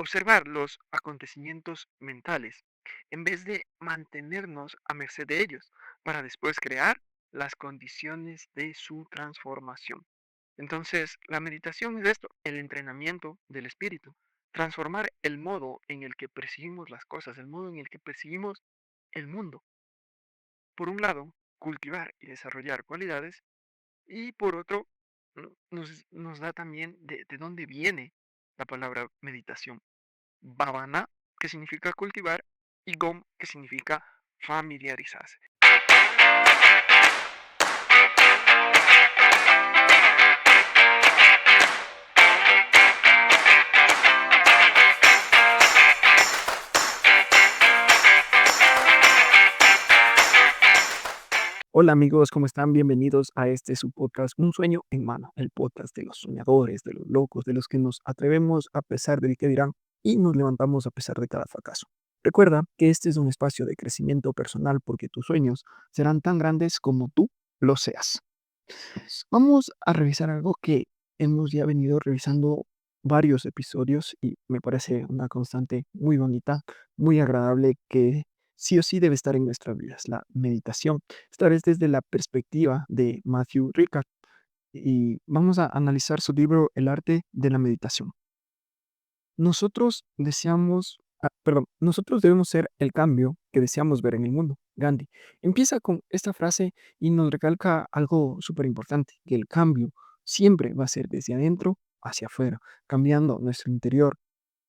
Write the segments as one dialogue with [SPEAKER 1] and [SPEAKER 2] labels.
[SPEAKER 1] observar los acontecimientos mentales en vez de mantenernos a merced de ellos, para después crear las condiciones de su transformación. Entonces, la meditación es esto, el entrenamiento del espíritu, transformar el modo en el que percibimos las cosas, el modo en el que percibimos el mundo. Por un lado, cultivar y desarrollar cualidades y por otro, nos da también de dónde viene la palabra meditación. Bhavana, que significa cultivar, y Gom, que significa familiarizarse.
[SPEAKER 2] Hola amigos, ¿cómo están? Bienvenidos a este su podcast, Un Sueño en Mano, el podcast de los soñadores, de los locos, de los que nos atrevemos a pesar del que dirán y nos levantamos a pesar de cada fracaso. Recuerda que este es un espacio de crecimiento personal porque tus sueños serán tan grandes como tú lo seas. Vamos a revisar algo que hemos ya venido revisando varios episodios y me parece una constante muy bonita, muy agradable que sí o sí debe estar en nuestras vidas, la meditación. Esta vez desde la perspectiva de Matthew Ricard y vamos a analizar su libro El arte de la meditación. Nosotros debemos ser el cambio que deseamos ver en el mundo. Gandhi empieza con esta frase y nos recalca algo súper importante, que el cambio siempre va a ser desde adentro hacia afuera, cambiando nuestro interior,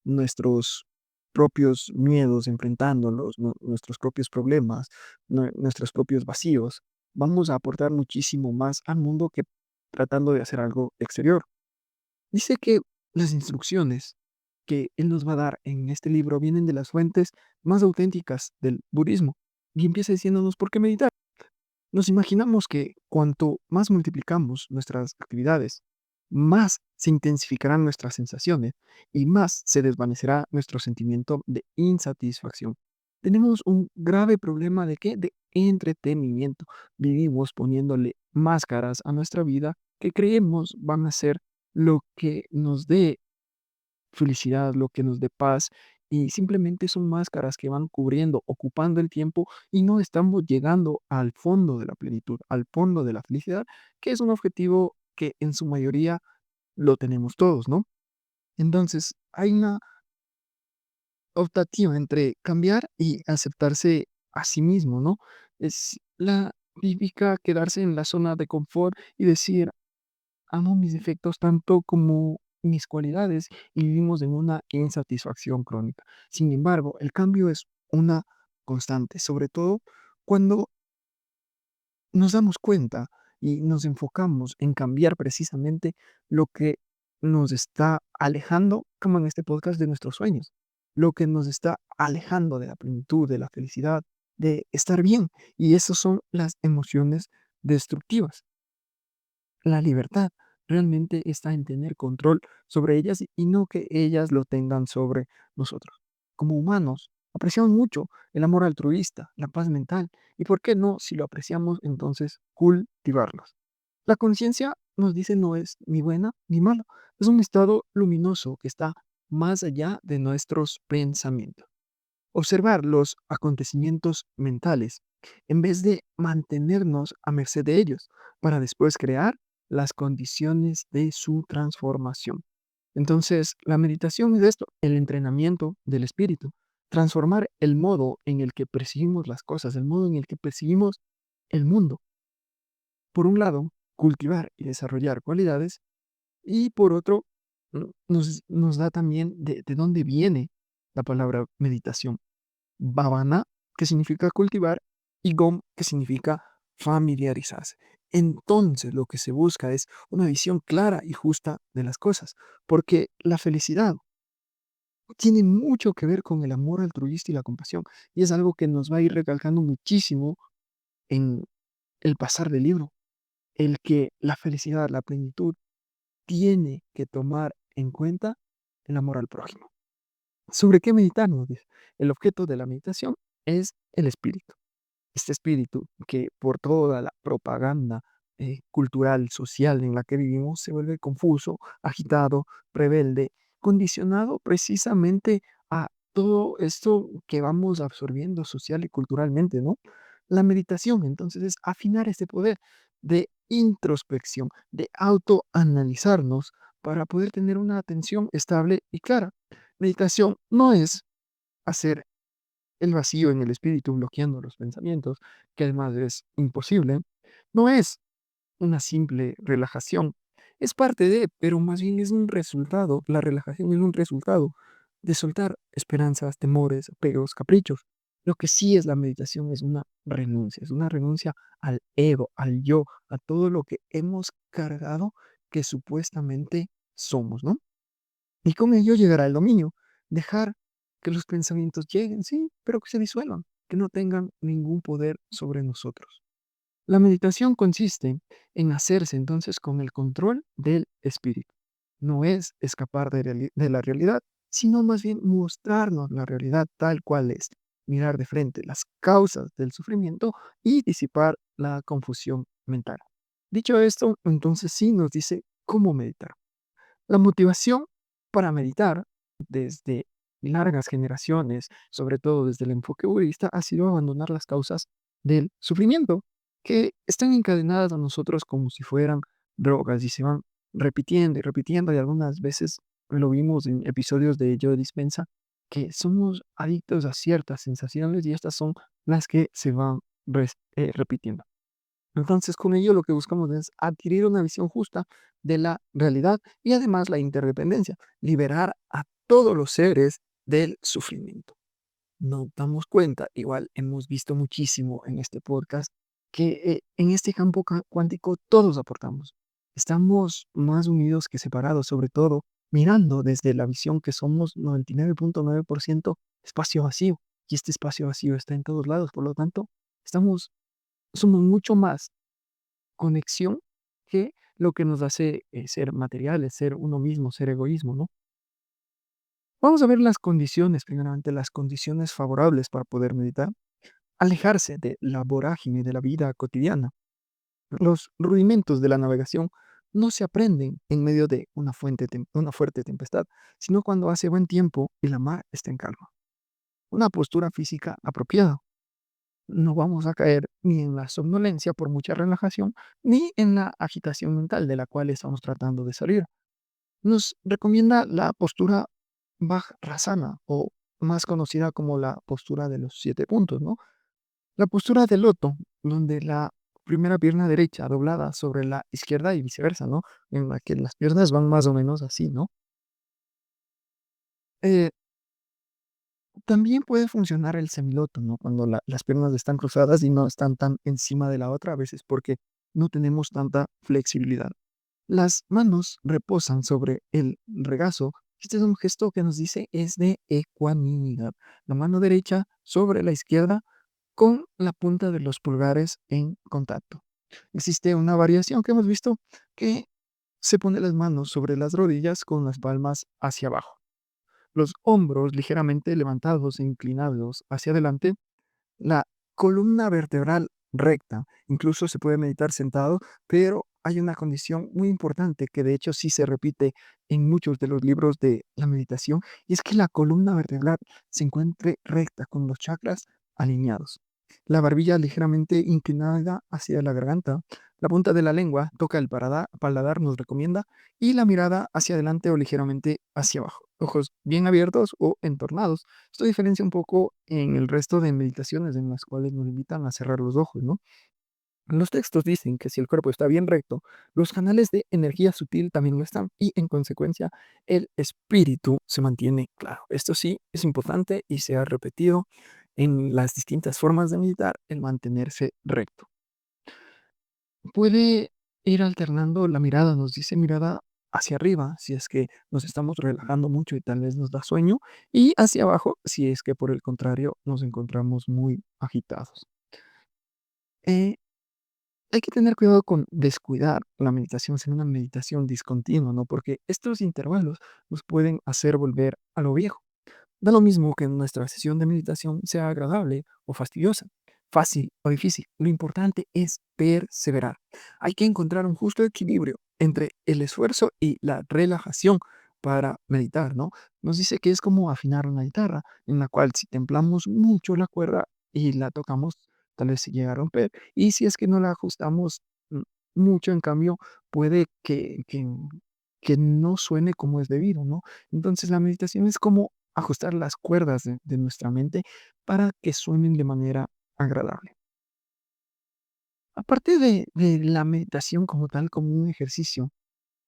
[SPEAKER 2] nuestros propios miedos, enfrentándolos, nuestros propios problemas, nuestros propios vacíos. Vamos a aportar muchísimo más al mundo que tratando de hacer algo exterior. Dice que las instrucciones que él nos va a dar en este libro vienen de las fuentes más auténticas del budismo y empieza diciéndonos por qué meditar. Nos imaginamos que cuanto más multiplicamos nuestras actividades, más se intensificarán nuestras sensaciones y más se desvanecerá nuestro sentimiento de insatisfacción. Tenemos un grave problema de qué? De entretenimiento. Vivimos poniéndole máscaras a nuestra vida que creemos van a ser lo que nos dé felicidad, lo que nos dé paz, y simplemente son máscaras que van cubriendo, ocupando el tiempo y no estamos llegando al fondo de la plenitud, al fondo de la felicidad, que es un objetivo que en su mayoría lo tenemos todos, ¿no? Entonces, hay una optativa entre cambiar y aceptarse a sí mismo, ¿no? Es la típica quedarse en la zona de confort y decir, amo mis defectos tanto como mis cualidades y vivimos en una insatisfacción crónica. Sin embargo, el cambio es una constante, sobre todo cuando nos damos cuenta y nos enfocamos en cambiar precisamente lo que nos está alejando, como en este podcast, de nuestros sueños, lo que nos está alejando de la plenitud, de la felicidad, de estar bien. Y esas son las emociones destructivas. La libertad realmente está en tener control sobre ellas y no que ellas lo tengan sobre nosotros. Como humanos, apreciamos mucho el amor altruista, la paz mental, y por qué no, si lo apreciamos, entonces cultivarlos. La conciencia nos dice no es ni buena ni mala, es un estado luminoso que está más allá de nuestros pensamientos. Observar los acontecimientos mentales en vez de mantenernos a merced de ellos, para después crear las condiciones de su transformación. Entonces, la meditación es esto, el entrenamiento del espíritu, transformar el modo en el que percibimos las cosas, el modo en el que percibimos el mundo. Por un lado, cultivar y desarrollar cualidades y por otro, nos da también de dónde viene la palabra meditación. Bhavana, que significa cultivar, y Gom, que significa familiarizarse. Entonces, lo que se busca es una visión clara y justa de las cosas, porque la felicidad tiene mucho que ver con el amor altruista y la compasión, y es algo que nos va a ir recalcando muchísimo en el pasar del libro, el que la felicidad, la plenitud, tiene que tomar en cuenta el amor al prójimo. ¿Sobre qué meditar? Nos dice. El objeto de la meditación es el espíritu. Este espíritu que por toda la propaganda cultural, social en la que vivimos, se vuelve confuso, agitado, rebelde. condicionado precisamente a todo esto que vamos absorbiendo social y culturalmente, ¿no? La meditación, entonces, es afinar este poder de introspección, de autoanalizarnos para poder tener una atención estable y clara. Meditación no es hacer el vacío en el espíritu bloqueando los pensamientos, que además es imposible. No es una simple relajación. Es parte de, pero más bien es un resultado, la relajación es un resultado de soltar esperanzas, temores, apegos, caprichos. Lo que sí es la meditación es una renuncia al ego, al yo, a todo lo que hemos cargado que supuestamente somos, ¿no? Y con ello llegará el dominio, dejar que los pensamientos lleguen, sí, pero que se disuelvan, que no tengan ningún poder sobre nosotros. La meditación consiste en hacerse entonces con el control del espíritu. No es escapar de la realidad, sino más bien mostrarnos la realidad tal cual es, mirar de frente las causas del sufrimiento y disipar la confusión mental. Dicho esto, entonces sí nos dice cómo meditar. La motivación para meditar desde largas generaciones, sobre todo desde el enfoque budista, ha sido abandonar las causas del sufrimiento, que están encadenadas a nosotros como si fueran drogas y se van repitiendo y repitiendo, y algunas veces lo vimos en episodios de Joe Dispensa, que somos adictos a ciertas sensaciones y estas son las que se van repitiendo. Entonces, con ello lo que buscamos es adquirir una visión justa de la realidad y además la interdependencia, liberar a todos los seres del sufrimiento. Nos damos cuenta, igual hemos visto muchísimo en este podcast, que en este campo cuántico todos aportamos. Estamos más unidos que separados, sobre todo mirando desde la visión que somos 99.9% espacio vacío. Y este espacio vacío está en todos lados, por lo tanto, somos mucho más conexión que lo que nos hace ser materiales, ser uno mismo, ser egoísmo, ¿no? Vamos a ver las condiciones, primeramente las condiciones favorables para poder meditar. Alejarse de la vorágine de la vida cotidiana. Los rudimentos de la navegación no se aprenden en medio de una fuerte tempestad, sino cuando hace buen tiempo y la mar está en calma. Una postura física apropiada. No vamos a caer ni en la somnolencia por mucha relajación, ni en la agitación mental de la cual estamos tratando de salir. Nos recomienda la postura Vajrasana o más conocida como la postura de los 7 puntos, ¿no? La postura de loto, donde la primera pierna derecha doblada sobre la izquierda y viceversa, ¿no? En la que las piernas van más o menos así, ¿no? Eh, También puede funcionar el semiloto, ¿no? Cuando las piernas están cruzadas y no están tan encima de la otra, a veces porque no tenemos tanta flexibilidad. Las manos reposan sobre el regazo. Este es un gesto que nos dice es de ecuanimidad. La mano derecha sobre la izquierda con la punta de los pulgares en contacto. Existe una variación que hemos visto que se pone las manos sobre las rodillas con las palmas hacia abajo. Los hombros ligeramente levantados e inclinados hacia adelante, la columna vertebral recta. Incluso se puede meditar sentado, pero hay una condición muy importante que de hecho sí se repite en muchos de los libros de la meditación, y es que la columna vertebral se encuentre recta con los chakras alineados. La barbilla ligeramente inclinada hacia la garganta, la punta de la lengua toca el paladar, nos recomienda, y la mirada hacia adelante o ligeramente hacia abajo. Ojos bien abiertos o entornados. Esto diferencia un poco en el resto de meditaciones en las cuales nos invitan a cerrar los ojos, ¿no? Los textos dicen que si el cuerpo está bien recto, los canales de energía sutil también lo están y en consecuencia el espíritu se mantiene claro. Esto sí es importante y se ha repetido en las distintas formas de meditar el mantenerse recto. Puede ir alternando la mirada, nos dice mirada hacia arriba, si es que nos estamos relajando mucho y tal vez nos da sueño, y hacia abajo, si es que por el contrario nos encontramos muy agitados. Eh, Hay que tener cuidado con descuidar la meditación, ser una meditación discontinua, ¿no? Porque estos intervalos nos pueden hacer volver a lo viejo. Da lo mismo que nuestra sesión de meditación sea agradable o fastidiosa, fácil o difícil. Lo importante es perseverar. Hay que encontrar un justo equilibrio entre el esfuerzo y la relajación para meditar, ¿no? Nos dice que es como afinar una guitarra, en la cual si templamos mucho la cuerda y la tocamos, tal vez se llegue a romper. Y si es que no la ajustamos mucho, en cambio, puede que no suene como es debido, ¿no? Entonces la meditación es como ajustar las cuerdas de nuestra mente para que suenen de manera agradable. Aparte de la meditación como tal, como un ejercicio,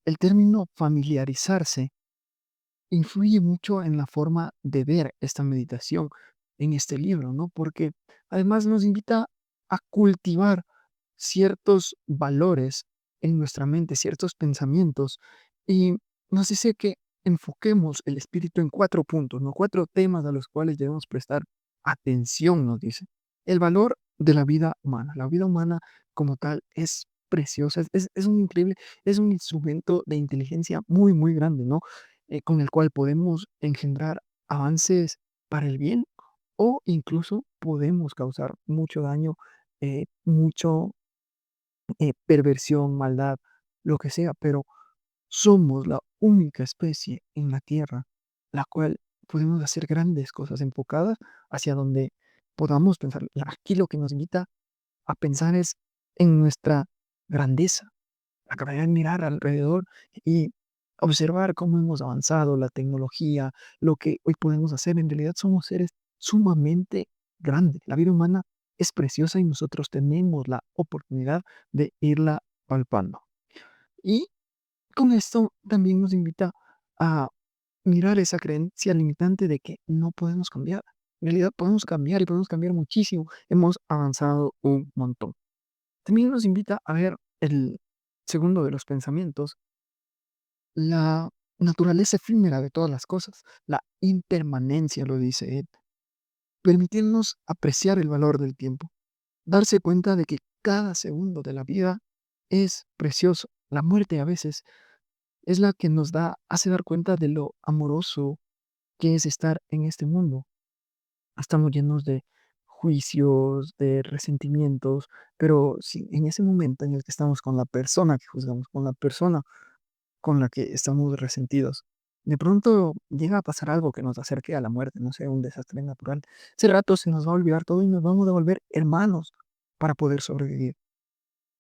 [SPEAKER 2] el término familiarizarse influye mucho en la forma de ver esta meditación en este libro, ¿no? Porque además nos invita a cultivar ciertos valores en nuestra mente, ciertos pensamientos, y nos dice que enfoquemos el espíritu en 4 puntos, ¿no? 4 temas a los cuales debemos prestar atención, nos dice. El valor de la vida humana. La vida humana como tal es preciosa, es un increíble, es un instrumento de inteligencia muy, muy grande, ¿no? Con el cual podemos engendrar avances para el bien o incluso podemos causar mucho daño, mucho perversión, maldad, lo que sea, pero somos la única especie en la Tierra la cual podemos hacer grandes cosas enfocadas hacia donde podamos pensar. Aquí lo que nos invita a pensar es en nuestra grandeza, la capacidad de mirar alrededor y observar cómo hemos avanzado, la tecnología, lo que hoy podemos hacer. En realidad somos seres sumamente grandes. La vida humana es preciosa y nosotros tenemos la oportunidad de irla palpando. Y con esto también nos invita a mirar esa creencia limitante de que no podemos cambiar. En realidad podemos cambiar y podemos cambiar muchísimo. Hemos avanzado un montón. También nos invita a ver el segundo de los pensamientos, la naturaleza efímera de todas las cosas, la impermanencia, lo dice él. Permitirnos apreciar el valor del tiempo, darse cuenta de que cada segundo de la vida es precioso. La muerte a veces es la que nos hace dar cuenta de lo amoroso que es estar en este mundo. Estamos llenos de juicios, de resentimientos, pero si en ese momento en el que estamos con la persona que juzgamos, con la persona con la que estamos resentidos, de pronto llega a pasar algo que nos acerque a la muerte, no sé, un desastre natural. Ese rato se nos va a olvidar todo y nos vamos a volver hermanos para poder sobrevivir.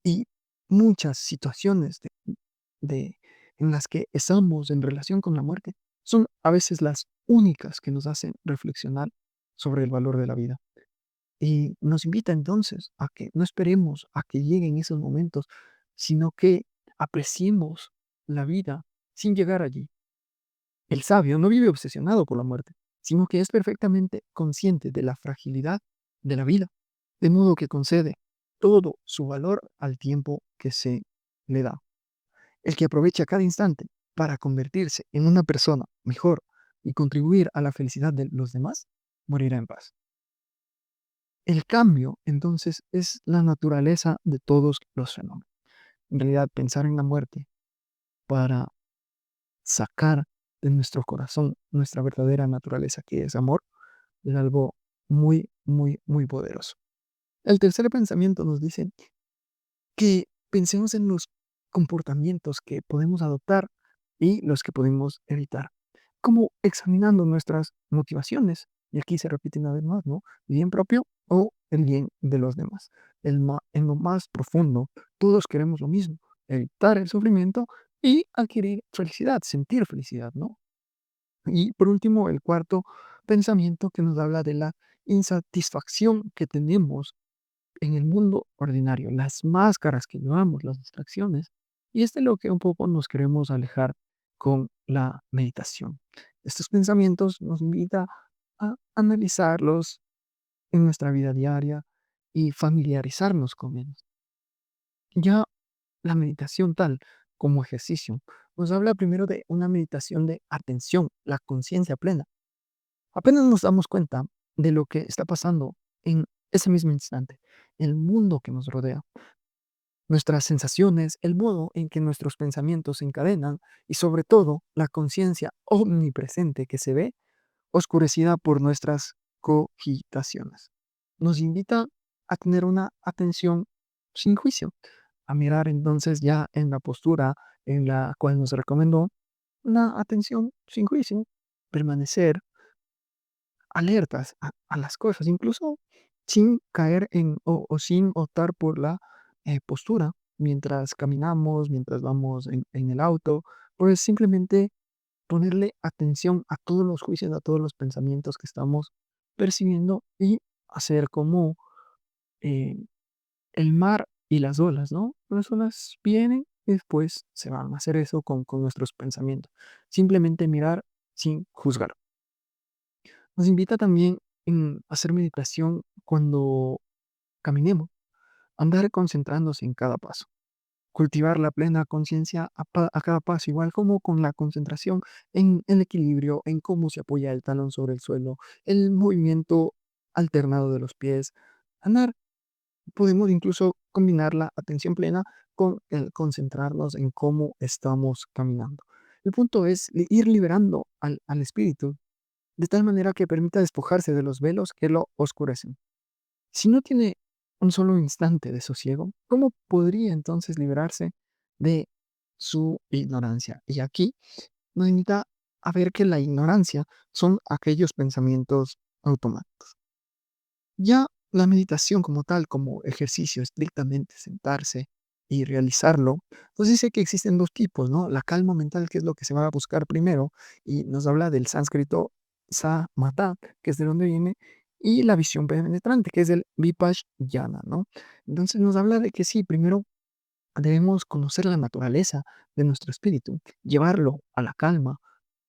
[SPEAKER 2] Y muchas situaciones de en las que estamos en relación con la muerte son a veces las únicas que nos hacen reflexionar sobre el valor de la vida. Y nos invita entonces a que no esperemos a que lleguen esos momentos, sino que apreciemos la vida sin llegar allí. El sabio no vive obsesionado por la muerte, sino que es perfectamente consciente de la fragilidad de la vida, de modo que concede todo su valor al tiempo que se le da. El que aprovecha cada instante para convertirse en una persona mejor y contribuir a la felicidad de los demás, morirá en paz. El cambio, entonces, es la naturaleza de todos los fenómenos. En realidad, pensar en la muerte para sacar de nuestro corazón nuestra verdadera naturaleza, que es amor, es algo muy, muy, muy poderoso. El tercer pensamiento nos dice que pensemos en los comportamientos que podemos adoptar y los que podemos evitar, como examinando nuestras motivaciones. Y aquí se repite una vez más, ¿no? El bien propio o el bien de los demás. En lo más profundo, todos queremos lo mismo, evitar el sufrimiento y adquirir felicidad, sentir felicidad, ¿no? Y por último, el cuarto pensamiento que nos habla de la insatisfacción que tenemos en el mundo ordinario, las máscaras que llevamos, las distracciones, y es de lo que un poco nos queremos alejar con la meditación. Estos pensamientos nos invita a analizarlos en nuestra vida diaria y familiarizarnos con ellos. Ya la meditación tal como ejercicio nos habla primero de una meditación de atención, la conciencia plena. Apenas nos damos cuenta de lo que está pasando en ese mismo instante, el mundo que nos rodea, nuestras sensaciones, el modo en que nuestros pensamientos se encadenan y sobre todo la conciencia omnipresente que se ve oscurecida por nuestras cogitaciones. Nos invita a tener una atención sin juicio, a mirar entonces ya en la postura en la cual nos recomendó una atención sin juicio, permanecer alertas a las cosas, incluso sin caer o sin optar por la postura mientras caminamos, mientras vamos en el auto, pues simplemente ponerle atención a todos los juicios, a todos los pensamientos que estamos percibiendo y hacer como eh, el mar y las olas, ¿no? Las olas vienen y después se van a hacer eso con nuestros pensamientos. Simplemente mirar sin juzgar. Nos invita también a hacer meditación cuando caminemos, andar concentrándose en cada paso, cultivar la plena conciencia a cada paso, igual como con la concentración en el equilibrio, en cómo se apoya el talón sobre el suelo, el movimiento alternado de los pies. Andar, podemos incluso combinar la atención plena con el concentrarnos en cómo estamos caminando. El punto es ir liberando al espíritu de tal manera que permita despojarse de los velos que lo oscurecen. Si no tiene un solo instante de sosiego, ¿cómo podría entonces liberarse de su ignorancia? Y aquí nos invita a ver que la ignorancia son aquellos pensamientos automáticos. Ya la meditación como tal, como ejercicio, estrictamente sentarse y realizarlo, nos dice que existen dos tipos, ¿no? La calma mental, que es lo que se va a buscar primero, y nos habla del sánscrito samatha, que es de donde viene, y la visión penetrante, que es el vipassana, ¿no? Entonces nos habla de que sí, primero debemos conocer la naturaleza de nuestro espíritu, llevarlo a la calma,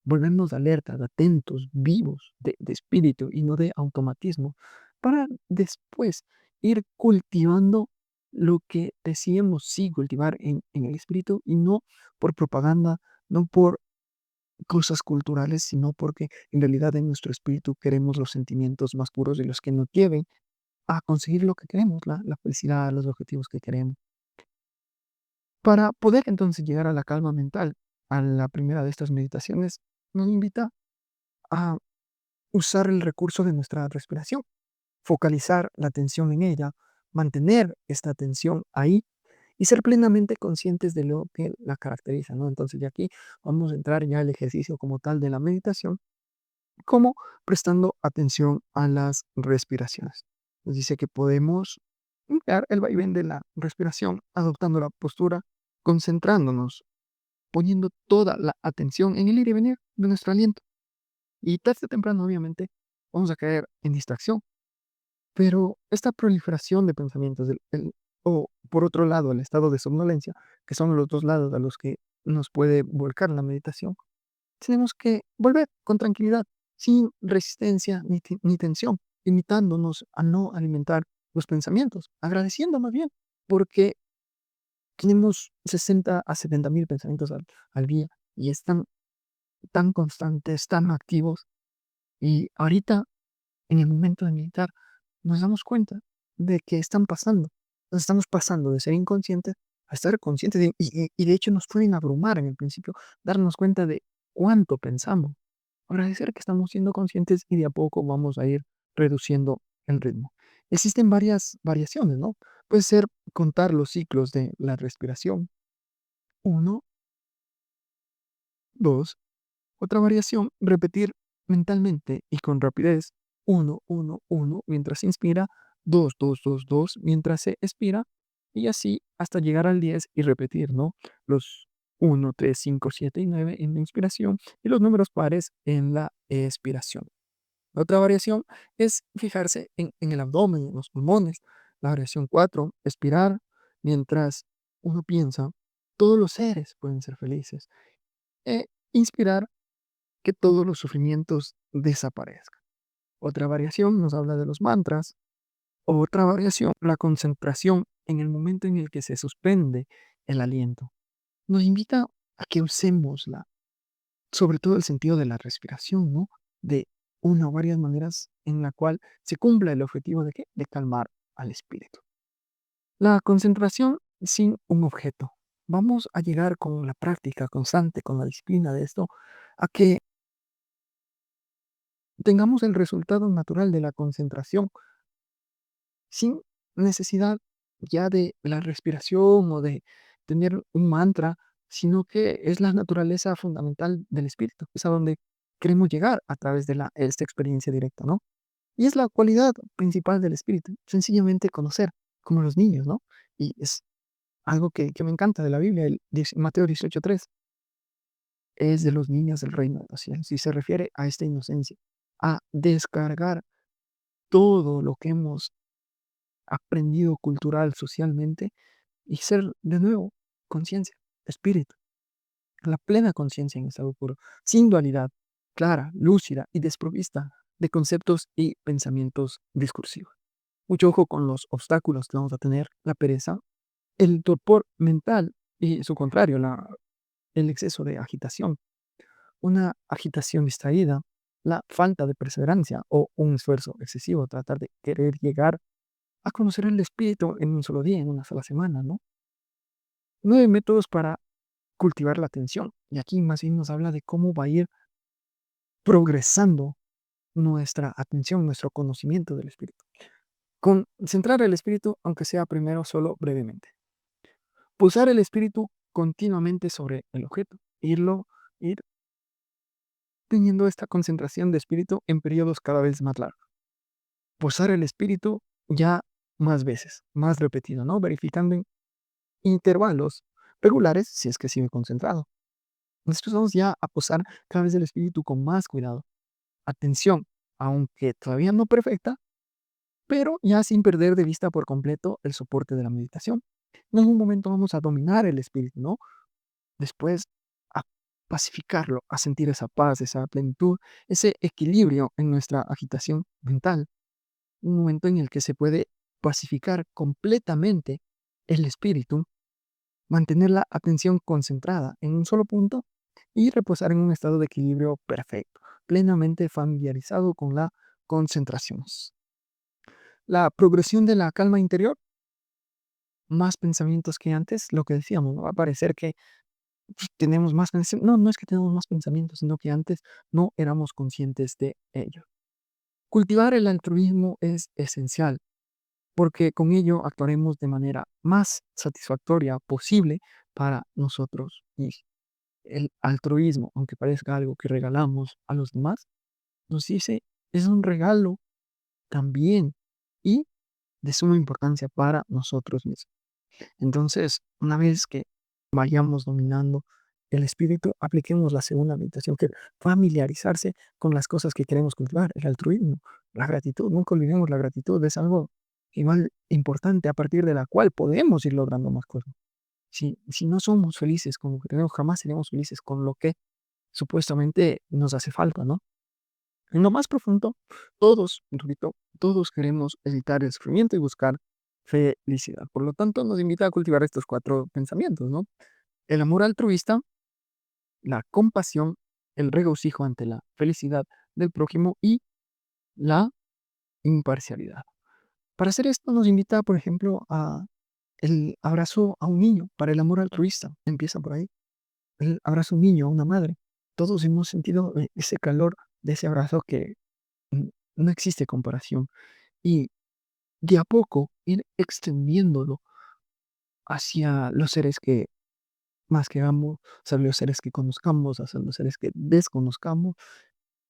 [SPEAKER 2] volvernos alertas, atentos, vivos de espíritu y no de automatismo, para después ir cultivando lo que decíamos sí cultivar en el espíritu y no por propaganda, no por cosas culturales, sino porque en realidad en nuestro espíritu queremos los sentimientos más puros y los que nos lleven a conseguir lo que queremos, la felicidad, los objetivos que queremos. Para poder entonces llegar a la calma mental, a la primera de estas meditaciones, nos invita a usar el recurso de nuestra respiración, focalizar la atención en ella, mantener esta atención ahí y ser plenamente conscientes de lo que la caracteriza, ¿no? Entonces, de aquí vamos a entrar ya al ejercicio como tal de la meditación, como prestando atención a las respiraciones. Nos dice que podemos emplear el vaivén de la respiración, adoptando la postura, concentrándonos, poniendo toda la atención en el ir y venir de nuestro aliento. Y tarde o temprano, obviamente, vamos a caer en distracción. Pero esta proliferación de pensamientos, o por otro lado, el estado de somnolencia, que son los dos lados a los que nos puede volcar la meditación, tenemos que volver con tranquilidad, sin resistencia ni tensión, limitándonos a no alimentar los pensamientos, agradeciendo más bien, porque tenemos 60 a 70 mil pensamientos al día y están tan constantes, tan activos. Y ahorita, en el momento de meditar, nos damos cuenta de que están pasando. Nos estamos pasando de ser inconscientes a estar conscientes y de hecho nos pueden abrumar en el principio, darnos cuenta de cuánto pensamos. Agradecer que estamos siendo conscientes y de a poco vamos a ir reduciendo el ritmo. Existen varias variaciones, ¿no? Puede ser contar los ciclos de la respiración. Uno, dos. Otra variación, repetir mentalmente y con rapidez 1, 1, 1 mientras se inspira, 2, 2, 2, 2 mientras se expira y así hasta llegar al 10 y repetir, ¿no? Los 1, 3, 5, 7 y 9 en la inspiración y los números pares en la expiración. La otra variación es fijarse en el abdomen, en los pulmones. La variación 4, expirar mientras uno piensa, todos los seres pueden ser felices. Inspirar que todos los sufrimientos desaparezcan. Otra variación nos habla de los mantras. Otra variación, la concentración en el momento en el que se suspende el aliento. Nos invita a que usemos sobre todo el sentido de la respiración, ¿no? De una o varias maneras en la cual se cumpla el objetivo de, ¿qué? De calmar al espíritu. La concentración sin un objeto. Vamos a llegar con la práctica constante, con la disciplina de esto, a que tengamos el resultado natural de la concentración sin necesidad ya de la respiración o de tener un mantra. sino que es la naturaleza fundamental del espíritu, es a donde queremos llegar a través de esta experiencia directa, ¿no? Y es la cualidad principal del espíritu, sencillamente conocer, como los niños, ¿no? Y es algo que me encanta de la Biblia, Mateo 18:3, es de los niños del reino de los cielos, y se refiere a esta inocencia, a descargar todo lo que hemos aprendido cultural, socialmente, y ser de nuevo conciencia, espíritu, la plena conciencia en estado puro, sin dualidad, clara, lúcida y desprovista de conceptos y pensamientos discursivos. Mucho ojo con los obstáculos que vamos a tener, la pereza, el torpor mental y su contrario, el exceso de agitación, una agitación distraída, la falta de perseverancia o un esfuerzo excesivo, tratar de querer llegar a conocer el espíritu en un solo día, en una sola semana, ¿no? 9 métodos para cultivar la atención. Y aquí más bien nos habla de cómo va a ir progresando nuestra atención, nuestro conocimiento del espíritu. Concentrar el espíritu, aunque sea primero solo brevemente. Posar el espíritu continuamente sobre el objeto. Ir teniendo esta concentración de espíritu en periodos cada vez más largos. Posar el espíritu ya más veces, más repetido, ¿no? Verificando en intervalos regulares si es que sigue concentrado. Nosotros vamos ya a posar cada vez el espíritu con más cuidado. Atención, aunque todavía no perfecta, pero ya sin perder de vista por completo el soporte de la meditación. En algún momento vamos a dominar el espíritu, ¿no? Después a pacificarlo, a sentir esa paz, esa plenitud, ese equilibrio en nuestra agitación mental. Un momento en el que se puede pacificar completamente el espíritu, mantener la atención concentrada en un solo punto y reposar en un estado de equilibrio perfecto, plenamente familiarizado con la concentración. La progresión de la calma interior, más pensamientos que antes, lo que decíamos, ¿no? Va a parecer que tenemos más pensamientos. No, no es que tenemos más pensamientos, sino que antes no éramos conscientes de ello. Cultivar el altruismo es esencial, porque con ello actuaremos de manera más satisfactoria posible para nosotros. Y el altruismo, aunque parezca algo que regalamos a los demás, nos dice, es un regalo también y de suma importancia para nosotros mismos. Entonces, una vez que vayamos dominando el espíritu, apliquemos la segunda meditación, que es familiarizarse con las cosas que queremos cultivar, el altruismo, la gratitud. Nunca olvidemos la gratitud, es algo igual importante a partir de la cual podemos ir logrando más cosas. Si no somos felices con lo que tenemos, jamás seremos felices con lo que supuestamente nos hace falta, ¿no? En lo más profundo, todos, repito, todos queremos evitar el sufrimiento y buscar felicidad. Por lo tanto, nos invita a cultivar estos 4 pensamientos, ¿no? El amor altruista, la compasión, el regocijo ante la felicidad del prójimo y la imparcialidad. Para hacer esto nos invita, por ejemplo, a el abrazo a un niño, para el amor altruista, empieza por ahí. El abrazo a un niño, a una madre. Todos hemos sentido, ese calor de ese abrazo que, mm, no existe comparación. Y de a poco ir extendiéndolo hacia los seres que más queramos, hacia los seres que conozcamos, hacia los seres que desconozcamos,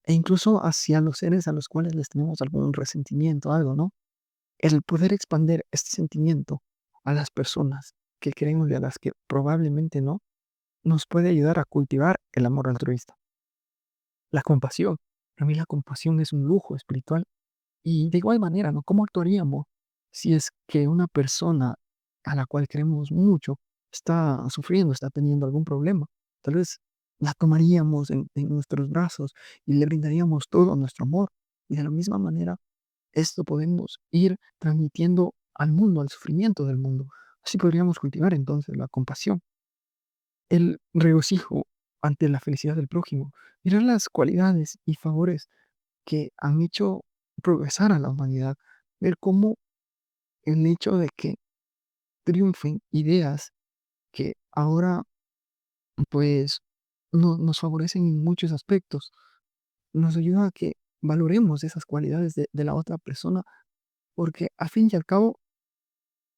[SPEAKER 2] e incluso hacia los seres a los cuales les tenemos algún resentimiento, algo, ¿no? El poder expander este sentimiento a las personas que queremos y a las que probablemente no, nos puede ayudar a cultivar el amor altruista. La compasión. Para mí la compasión es un lujo espiritual. Y de igual manera, ¿no? ¿Cómo actuaríamos si es que una persona a la cual queremos mucho está sufriendo, está teniendo algún problema? Tal vez la tomaríamos en nuestros brazos y le brindaríamos todo nuestro amor. Y de la misma manera, esto podemos ir transmitiendo al mundo, al sufrimiento del mundo. Así podríamos cultivar entonces la compasión, el regocijo ante la felicidad del prójimo, mirar las cualidades y favores que han hecho progresar a la humanidad, ver cómo el hecho de que triunfen ideas que ahora, pues, nos favorecen en muchos aspectos, nos ayuda a que valoremos esas cualidades de la otra persona, porque al fin y al cabo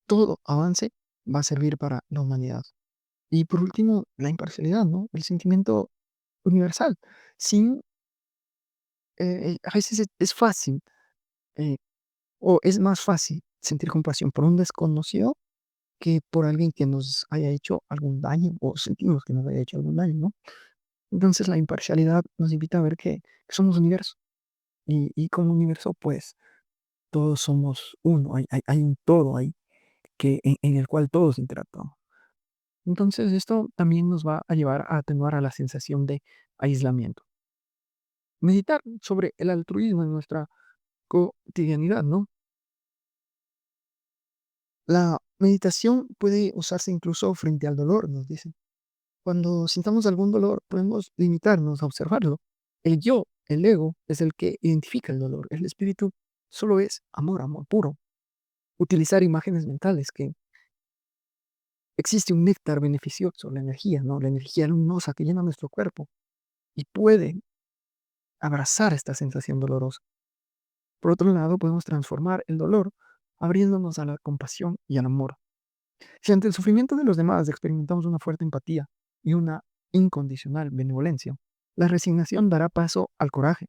[SPEAKER 2] todo avance va a servir para la humanidad. Y por último, la imparcialidad, ¿no? El sentimiento universal. Sin, a veces es fácil, eh, o es más fácil sentir compasión por un desconocido que por alguien que nos haya hecho algún daño o sentimos que nos haya hecho algún daño, ¿no? Entonces la imparcialidad nos invita a ver que somos universo y como universo, pues todos somos uno, hay un todo ahí en el cual todos interactuamos. Entonces esto también nos va a llevar a atenuar a la sensación de aislamiento. Meditar sobre el altruismo en nuestra cotidianidad, ¿no? La meditación puede usarse incluso frente al dolor, nos dicen. Cuando sintamos algún dolor, podemos limitarnos a observarlo. El yo, el ego, es el que identifica el dolor. El espíritu solo es amor, amor puro. Utilizar imágenes mentales, que existe un néctar beneficioso, la energía, ¿no? La energía luminosa que llena nuestro cuerpo y puede abrazar esta sensación dolorosa. Por otro lado, podemos transformar el dolor abriéndonos a la compasión y al amor. Si ante el sufrimiento de los demás experimentamos una fuerte empatía y una incondicional benevolencia, la resignación dará paso al coraje,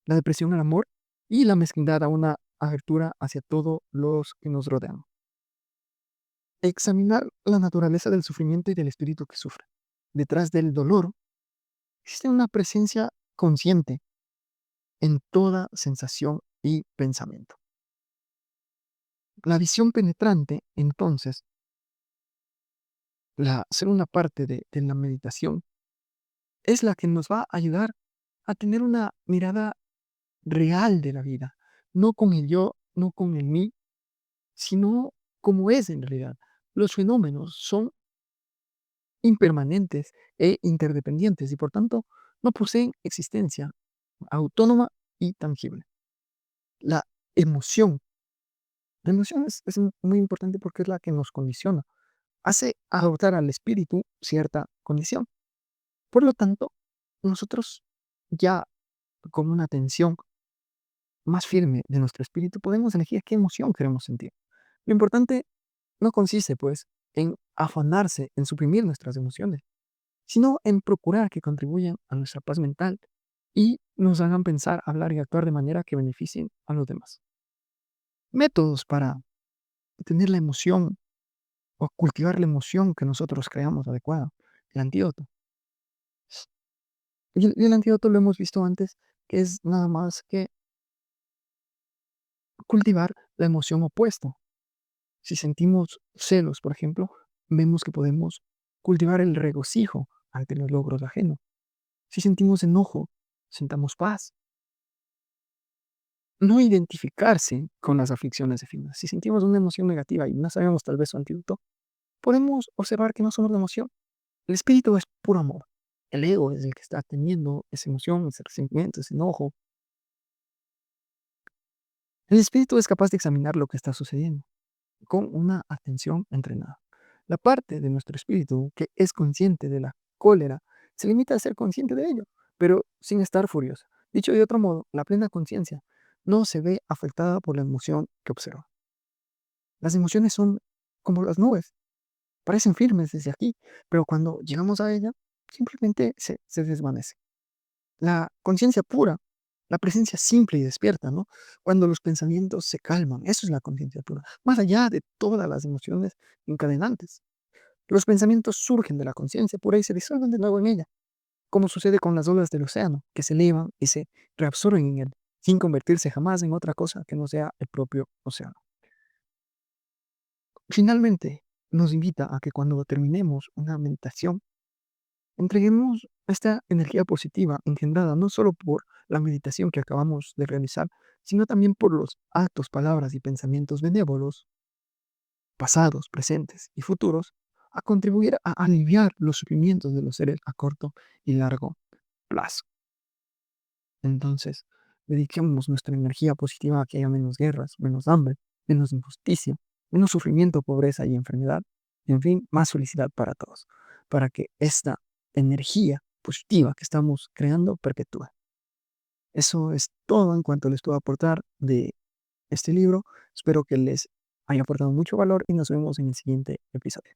[SPEAKER 2] la depresión al amor y la mezquindad a una abertura hacia todos los que nos rodean. Examinar la naturaleza del sufrimiento y del espíritu que sufre. Detrás del dolor existe una presencia consciente en toda sensación y pensamiento. La visión penetrante, entonces, ser una parte de la meditación, es la que nos va a ayudar a tener una mirada real de la vida, no con el yo, no con el mí, sino como es en realidad. Los fenómenos son impermanentes e interdependientes y por tanto no poseen existencia autónoma y tangible. La emoción, la emoción es muy importante porque es la que nos condiciona, hace adoptar al espíritu cierta condición. Por lo tanto, nosotros ya con una atención más firme de nuestro espíritu podemos elegir qué emoción queremos sentir. Lo importante no consiste, pues, en afanarse en suprimir nuestras emociones, sino en procurar que contribuyan a nuestra paz mental y nos hagan pensar, hablar y actuar de manera que beneficien a los demás. Métodos para tener la emoción o cultivar la emoción que nosotros creamos adecuada. El antídoto. Y el antídoto lo hemos visto antes, que es nada más que cultivar la emoción opuesta. Si sentimos celos, por ejemplo, vemos que podemos cultivar el regocijo ante los logros ajenos. Si sentimos enojo, sintamos paz. No identificarse con las aflicciones efímeras. Si sentimos una emoción negativa y no sabemos tal vez su antídoto, podemos observar que no somos la emoción. El espíritu es puro amor. El ego es el que está teniendo esa emoción, ese resentimiento, ese enojo. El espíritu es capaz de examinar lo que está sucediendo con una atención entrenada. La parte de nuestro espíritu que es consciente de la cólera se limita a ser consciente de ello, pero sin estar furiosa. Dicho de otro modo, la plena conciencia no se ve afectada por la emoción que observa. Las emociones son como las nubes, parecen firmes desde aquí, pero cuando llegamos a ella, simplemente se desvanece. La conciencia pura, la presencia simple y despierta, ¿no? Cuando los pensamientos se calman, eso es la conciencia pura, más allá de todas las emociones encadenantes. Los pensamientos surgen de la conciencia pura y se disuelven de nuevo en ella, como sucede con las olas del océano, que se elevan y se reabsorben en él, sin convertirse jamás en otra cosa que no sea el propio océano. Finalmente, nos invita a que cuando terminemos una meditación, entreguemos esta energía positiva engendrada no solo por la meditación que acabamos de realizar, sino también por los actos, palabras y pensamientos benévolos, pasados, presentes y futuros, a contribuir a aliviar los sufrimientos de los seres a corto y largo plazo. Entonces, dediquemos nuestra energía positiva a que haya menos guerras, menos hambre, menos injusticia, menos sufrimiento, pobreza y enfermedad, y en fin, más felicidad para todos, para que esta energía positiva que estamos creando perpetúe. Eso es todo en cuanto les puedo aportar de este libro. Espero que les haya aportado mucho valor y nos vemos en el siguiente episodio.